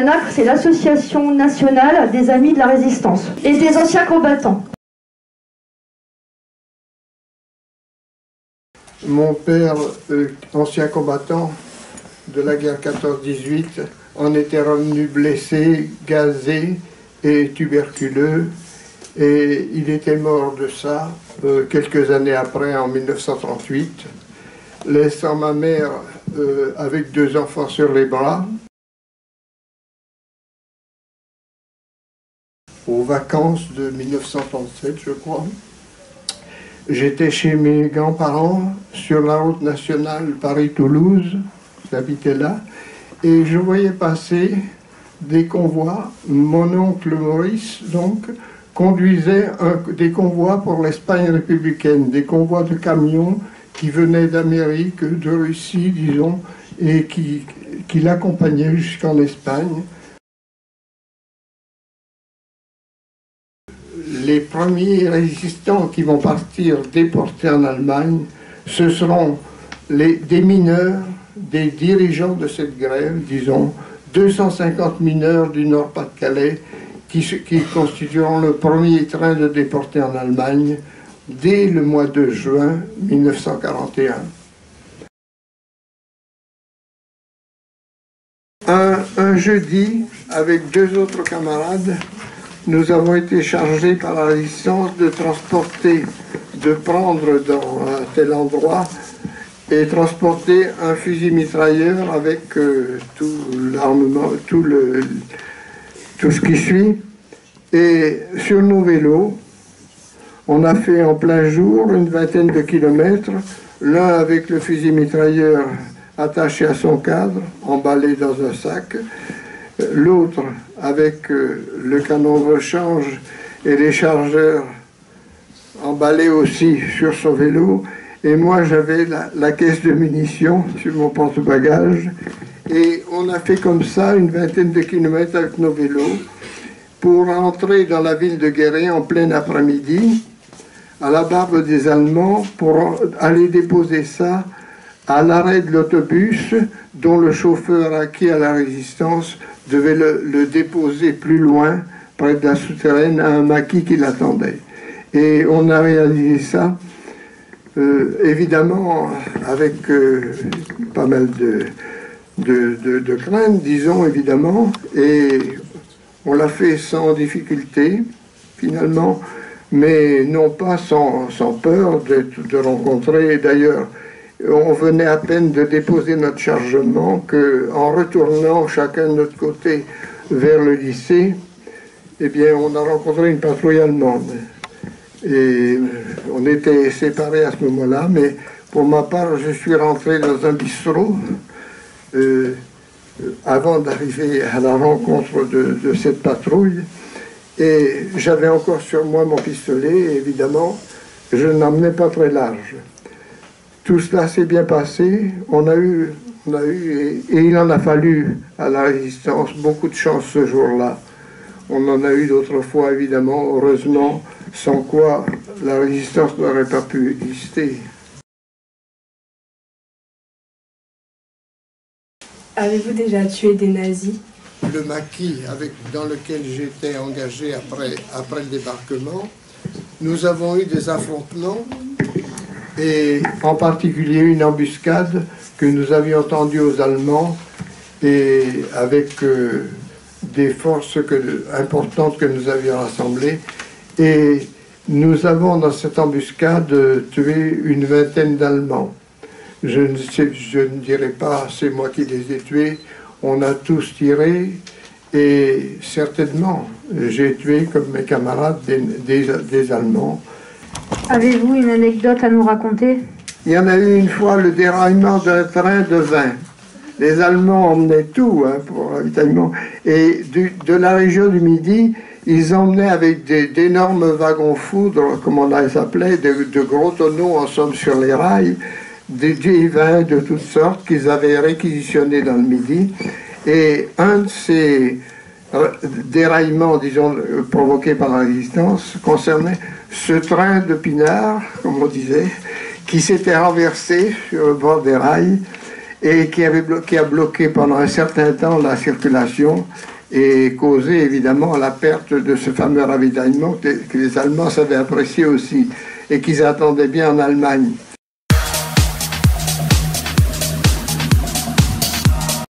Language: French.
l'ANACRE, c'est l'Association nationale des amis de la résistance et des anciens combattants. Mon père, ancien combattant de la guerre 14-18, en était revenu blessé, gazé et tuberculeux. Et il était mort de ça quelques années après, en 1938, laissant ma mère avec 2 enfants sur les bras. Aux vacances de 1937, je crois, j'étais chez mes grands-parents sur la route nationale Paris-Toulouse, j'habitais là, et je voyais passer des convois. Mon oncle Maurice, donc, conduisait des convois pour l'Espagne républicaine, des convois de camions qui venaient d'Amérique, de Russie, disons, et qui l'accompagnaient jusqu'en Espagne. Les premiers résistants qui vont partir déportés en Allemagne, ce seront des mineurs, des dirigeants de cette grève, disons, 250 mineurs du Nord-Pas-de-Calais, qui constitueront le premier train de déportés en Allemagne dès le mois de juin 1941. Un jeudi, avec 2 autres camarades, nous avons été chargés par la résistance de transporter, de prendre dans un tel endroit et transporter un fusil mitrailleur avec tout l'armement, tout ce qui suit. Et sur nos vélos, on a fait en plein jour une vingtaine de kilomètres, l'un avec le fusil mitrailleur attaché à son cadre, emballé dans un sac, l'autre avec le canon de rechange et les chargeurs emballés aussi sur son vélo, et moi j'avais la caisse de munitions sur mon porte-bagages, et on a fait comme ça une vingtaine de kilomètres avec nos vélos pour entrer dans la ville de Guéret en plein après-midi, à la barbe des Allemands, pour aller déposer ça à l'arrêt de l'autobus dont le chauffeur acquis à la résistance devait le déposer plus loin, près de la souterraine, à un maquis qui l'attendait. Et on a réalisé ça, évidemment, avec pas mal de crainte, disons, évidemment, et on l'a fait sans difficulté, finalement, mais non pas sans peur de rencontrer, d'ailleurs, on venait à peine de déposer notre chargement qu'en retournant chacun de notre côté vers le lycée, eh bien, on a rencontré une patrouille allemande. Et on était séparés à ce moment-là, mais pour ma part, je suis rentré dans un bistrot avant d'arriver à la rencontre de cette patrouille. Et j'avais encore sur moi mon pistolet, évidemment, je n'emmenais pas très large. Tout cela s'est bien passé, et il en a fallu à la résistance beaucoup de chance ce jour-là. On en a eu d'autres fois, évidemment, heureusement, sans quoi la résistance n'aurait pas pu exister. Avez-vous déjà tué des nazis? Le maquis dans lequel j'étais engagé après le débarquement, nous avons eu des affrontements, et en particulier une embuscade que nous avions tendue aux Allemands, et avec des forces importantes que nous avions rassemblées. Et nous avons dans cette embuscade tué une vingtaine d'Allemands. Je ne dirais pas c'est moi qui les ai tués, on a tous tiré, et certainement j'ai tué comme mes camarades des Allemands. Avez-vous une anecdote à nous raconter? Il y en a eu une fois le déraillement d'un train de vin. Les Allemands emmenaient tout pour l'avitaillement. Et de la région du Midi, ils emmenaient avec d'énormes wagons foudres, comme on les appelait, de gros tonneaux en somme sur les rails, des vins de toutes sortes qu'ils avaient réquisitionnés dans le Midi. Et un de ces déraillements, disons, provoqués par la résistance, concernait ce train de pinard, comme on disait, qui s'était renversé sur le bord des rails. et qui a bloqué pendant un certain temps la circulation et causé évidemment la perte de ce fameux ravitaillement que les Allemands savaient apprécier aussi et qu'ils attendaient bien en Allemagne.